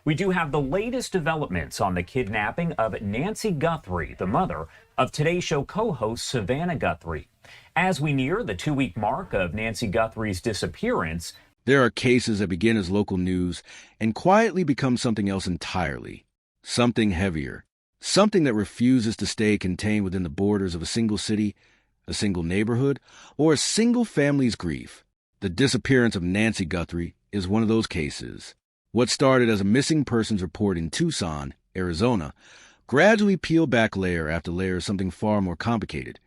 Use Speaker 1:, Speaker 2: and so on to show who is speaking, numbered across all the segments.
Speaker 1: We do have the latest developments on the kidnapping of Nancy Guthrie, the mother of Today's Show co-host Savannah Guthrie. As we near the 2-week mark of Nancy Guthrie's disappearance,
Speaker 2: there are cases that begin as local news and quietly become something else entirely. Something heavier. Something that refuses to stay contained within the borders of a single city, a single neighborhood, or a single family's grief. The disappearance of Nancy Guthrie is one of those cases. What started as a missing persons report in Tucson, Arizona, gradually peeled back layer after layer of something far more complicated.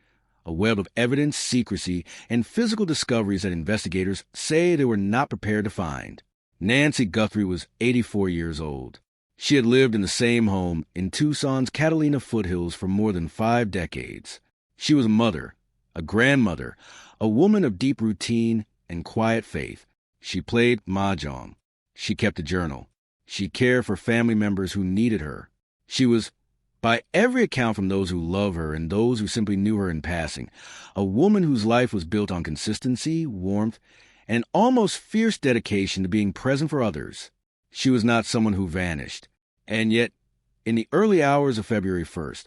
Speaker 2: A web of evidence, secrecy, and physical discoveries that investigators say they were not prepared to find. Nancy Guthrie was 84 years old. She had lived in the same home in Tucson's Catalina foothills for more than 5 decades. She was a mother, a grandmother, a woman of deep routine and quiet faith. She played mahjong. She kept a journal. She cared for family members who needed her. She was, by every account from those who love her and those who simply knew her in passing, a woman whose life was built on consistency, warmth, and an almost fierce dedication to being present for others. She was not someone who vanished. And yet, in the early hours of February 1st,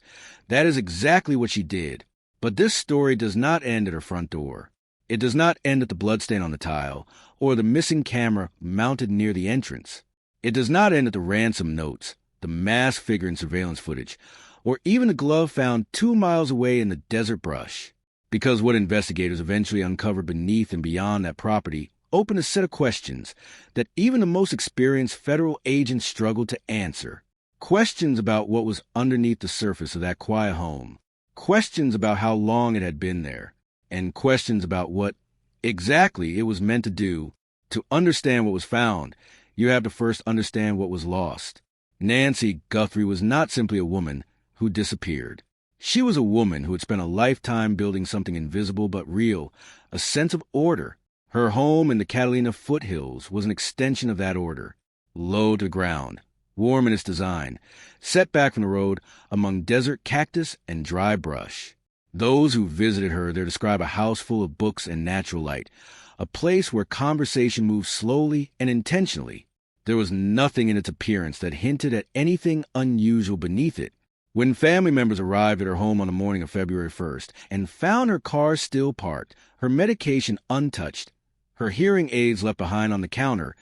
Speaker 2: that is exactly what she did. But this story does not end at her front door. It does not end at the bloodstain on the tile or the missing camera mounted near the entrance. It does not end at the ransom notes, the masked figure in surveillance footage, or even the glove found 2 miles away in the desert brush. Because what investigators eventually uncovered beneath and beyond that property opened a set of questions that even the most experienced federal agents struggled to answer. Questions about what was underneath the surface of that quiet home. Questions about how long it had been there. And questions about what exactly it was meant to do. To understand what was found, you have to first understand what was lost. Nancy Guthrie was not simply a woman who disappeared. She was a woman who had spent a lifetime building something invisible but real, a sense of order. Her home in the Catalina foothills was an extension of that order. Low to the ground, warm in its design, set back from the road among desert cactus and dry brush. Those who visited her there describe a house full of books and natural light, a place where conversation moved slowly and intentionally. There was nothing in its appearance that hinted at anything unusual beneath it. When family members arrived at her home on the morning of February 1st and found her car still parked, her medication untouched, her hearing aids left behind on the counter,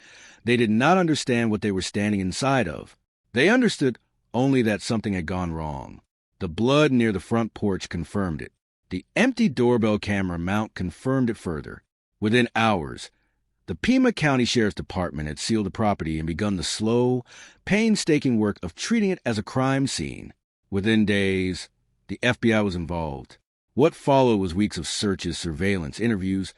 Speaker 2: they did not understand what they were standing inside of. They understood only that something had gone wrong. The blood near the front porch confirmed it. The empty doorbell camera mount confirmed it further. Within hours, the Pima County Sheriff's Department had sealed the property and begun the slow, painstaking work of treating it as a crime scene. Within days, the FBI was involved. What followed was weeks of searches, surveillance, interviews,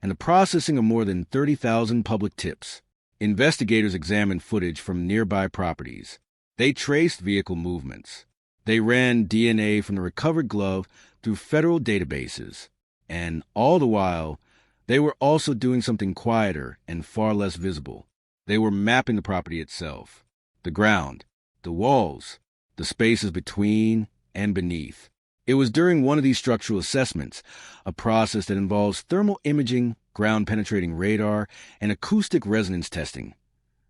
Speaker 2: and the processing of more than 30,000 public tips. Investigators examined footage from nearby properties. They traced vehicle movements. They ran DNA from the recovered glove through federal databases. And all the while, they were also doing something quieter and far less visible. They were mapping the property itself, the ground, the walls, the spaces between and beneath. It was during one of these structural assessments, a process that involves thermal imaging, ground-penetrating radar, and acoustic resonance testing,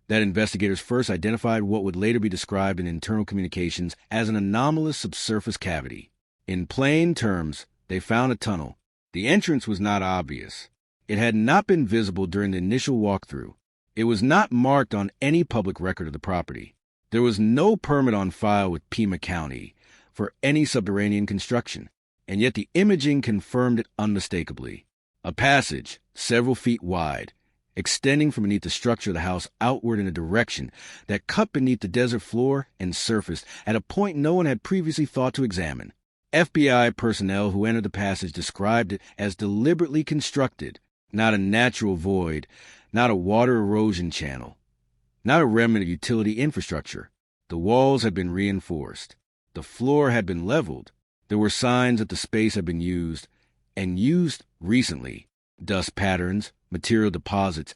Speaker 2: that investigators first identified what would later be described in internal communications as an anomalous subsurface cavity. In plain terms, they found a tunnel. The entrance was not obvious. It had not been visible during the initial walkthrough. It was not marked on any public record of the property. There was no permit on file with Pima County for any subterranean construction, and yet the imaging confirmed it unmistakably. A passage, several feet wide, extending from beneath the structure of the house outward in a direction that cut beneath the desert floor and surfaced at a point no one had previously thought to examine. FBI personnel who entered the passage described it as deliberately constructed, not a natural void, not a water erosion channel, not a remnant of utility infrastructure. The walls had been reinforced. The floor had been leveled. There were signs that the space had been used, and used recently. Dust patterns, material deposits,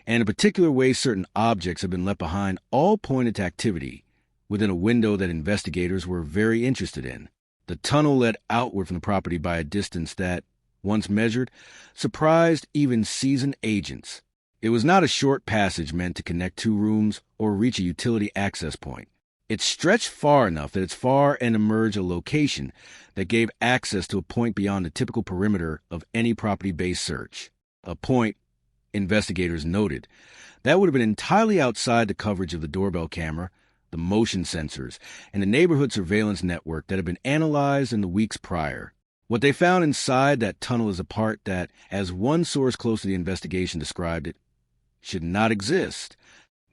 Speaker 2: and a particular way certain objects had been left behind all pointed to activity within a window that investigators were very interested in. The tunnel led outward from the property by a distance that, once measured, surprised even seasoned agents. It was not a short passage meant to connect two rooms or reach a utility access point. It stretched far enough that its far end emerged a location that gave access to a point beyond the typical perimeter of any property-based search. A point, investigators noted, that would have been entirely outside the coverage of the doorbell camera, the motion sensors, and the neighborhood surveillance network that had been analyzed in the weeks prior. What they found inside that tunnel is a part that, as one source close to the investigation described it, should not exist,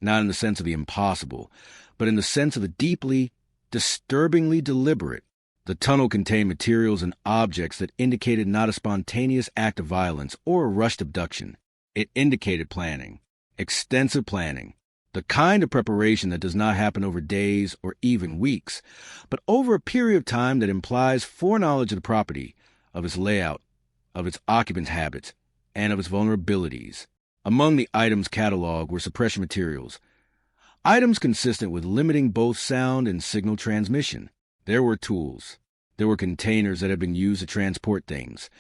Speaker 2: not in the sense of the impossible, but in the sense of the deeply, disturbingly deliberate. The tunnel contained materials and objects that indicated not a spontaneous act of violence or a rushed abduction. It indicated planning, extensive planning, the kind of preparation that does not happen over days or even weeks, but over a period of time that implies foreknowledge of the property, of its layout, of its occupants' habits, and of its vulnerabilities. Among the items cataloged were suppression materials, items consistent with limiting both sound and signal transmission. There were tools. There were containers that had been used to transport things,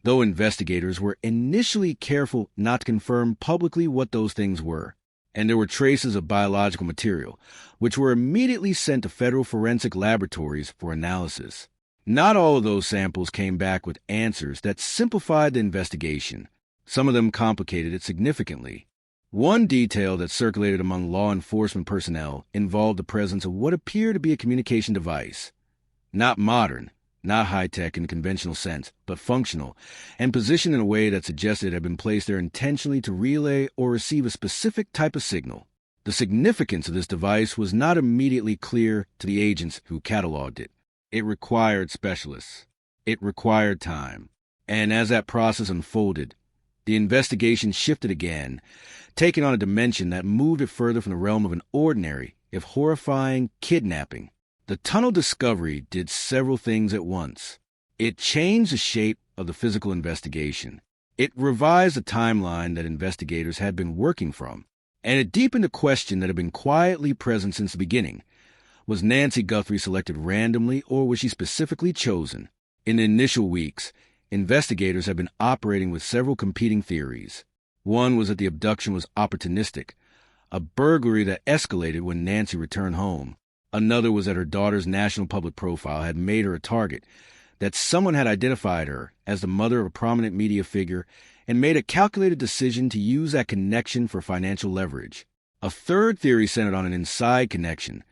Speaker 2: though investigators were initially careful not to confirm publicly what those things were. And there were traces of biological material, which were immediately sent to federal forensic laboratories for analysis. Not all of those samples came back with answers that simplified the investigation. Some of them complicated it significantly. One detail that circulated among law enforcement personnel involved the presence of what appeared to be a communication device. Not modern, not high-tech in the conventional sense, but functional, and positioned in a way that suggested it had been placed there intentionally to relay or receive a specific type of signal. The significance of this device was not immediately clear to the agents who cataloged it. It required specialists. It required time. And as that process unfolded, the investigation shifted again, taking on a dimension that moved it further from the realm of an ordinary, if horrifying, kidnapping. The tunnel discovery did several things at once. It changed the shape of the physical investigation. It revised the timeline that investigators had been working from. And it deepened a question that had been quietly present since the beginning. Was Nancy Guthrie selected randomly, or was she specifically chosen? In the initial weeks, investigators had been operating with several competing theories. One was that the abduction was opportunistic, a burglary that escalated when Nancy returned home. Another was that her daughter's national public profile had made her a target, that someone had identified her as the mother of a prominent media figure and made a calculated decision to use that connection for financial leverage. A third theory centered on an inside connection,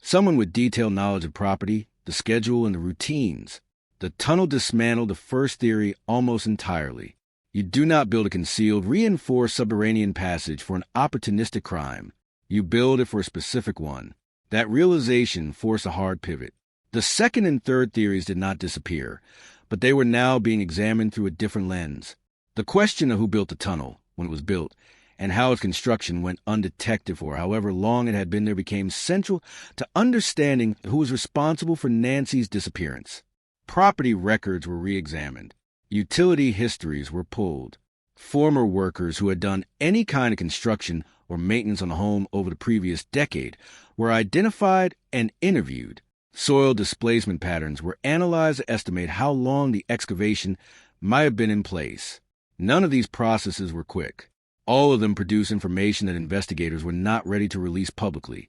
Speaker 2: someone with detailed knowledge of property, the schedule, and the routines. The tunnel dismantled the first theory almost entirely. You do not build a concealed, reinforced subterranean passage for an opportunistic crime. You build it for a specific one. That realization forced a hard pivot. The second and third theories did not disappear, but they were now being examined through a different lens. The question of who built the tunnel, when it was built, and how its construction went undetected for however long it had been there became central to understanding who was responsible for Nancy's disappearance. Property records were re-examined. Utility histories were pulled. Former workers who had done any kind of construction or maintenance on the home over the previous decade were identified and interviewed. Soil displacement patterns were analyzed to estimate how long the excavation might have been in place. None of these processes were quick. All of them produced information that investigators were not ready to release publicly,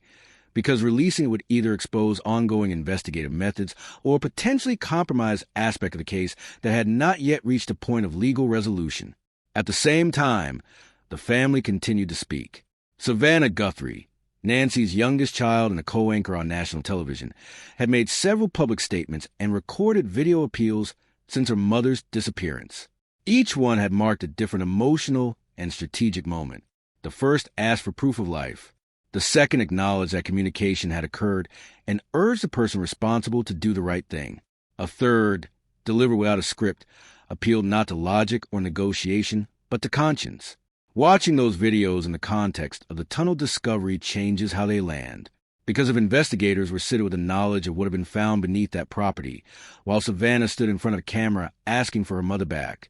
Speaker 2: because releasing it would either expose ongoing investigative methods or potentially compromise aspects of the case that had not yet reached a point of legal resolution. At the same time, the family continued to speak. Savannah Guthrie, Nancy's youngest child and a co-anchor on national television, had made several public statements and recorded video appeals since her mother's disappearance. Each one had marked a different emotional and strategic moment. The first asked for proof of life. The second acknowledged that communication had occurred and urged the person responsible to do the right thing. A third, delivered without a script, appealed not to logic or negotiation, but to conscience. Watching those videos in the context of the tunnel discovery changes how they land. Because if investigators were sitting with the knowledge of what had been found beneath that property, while Savannah stood in front of the camera asking for her mother back,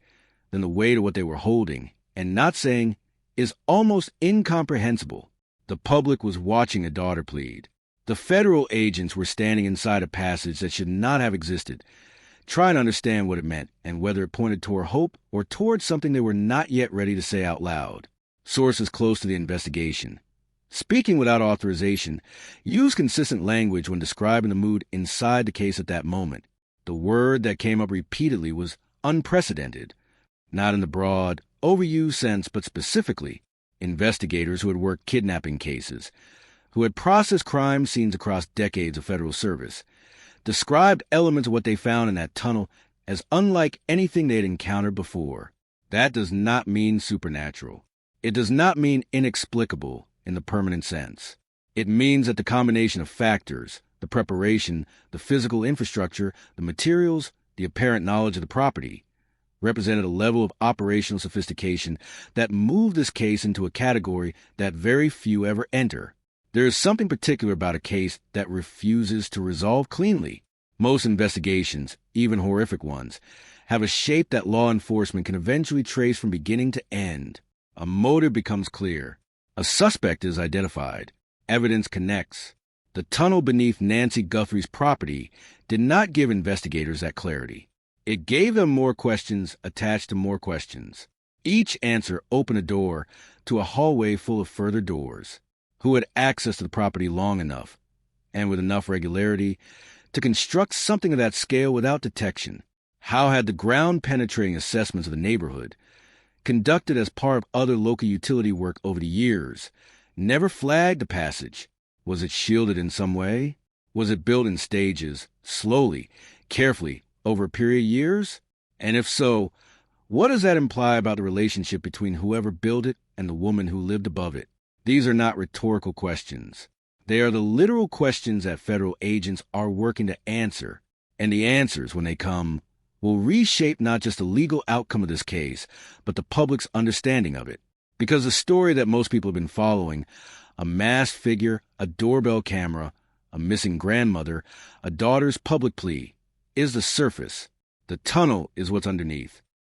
Speaker 2: then the weight of what they were holding and not saying is almost incomprehensible. The public was watching a daughter plead. The federal agents were standing inside a passage that should not have existed, trying to understand what it meant and whether it pointed toward hope or toward something they were not yet ready to say out loud. sources close to the investigation. Speaking without authorization, use consistent language when describing the mood inside the case at that moment. The word that came up repeatedly was unprecedented, not in the broad, overused sense, but specifically investigators who had worked kidnapping cases, who had processed crime scenes across decades of federal service, described elements of what they found in that tunnel as unlike anything they had encountered before. That does not mean supernatural. It does not mean inexplicable in the permanent sense. It means that the combination of factors, the preparation, the physical infrastructure, the materials, the apparent knowledge of the property, represented a level of operational sophistication that moved this case into a category that very few ever enter. There is something particular about a case that refuses to resolve cleanly. Most investigations, even horrific ones, have a shape that law enforcement can eventually trace from beginning to end. A motive becomes clear. A suspect is identified. Evidence connects. The tunnel beneath Nancy Guthrie's property did not give investigators that clarity. It gave them more questions attached to more questions. Each answer opened a door to a hallway full of further doors. Who had access to the property long enough, and with enough regularity, to construct something of that scale without detection? How had the ground-penetrating assessments of the neighborhood, conducted as part of other local utility work over the years, never flagged the passage? Was it shielded in some way? Was it built in stages, slowly, carefully, over a period of years? And if so, what does that imply about the relationship between whoever built it and the woman who lived above it? These are not rhetorical questions. They are the literal questions that federal agents are working to answer. And the answers, when they come, will reshape not just the legal outcome of this case, but the public's understanding of it. Because the story that most people have been following, a masked figure, a doorbell camera, a missing grandmother, a daughter's public plea, is the surface. The tunnel is what's underneath.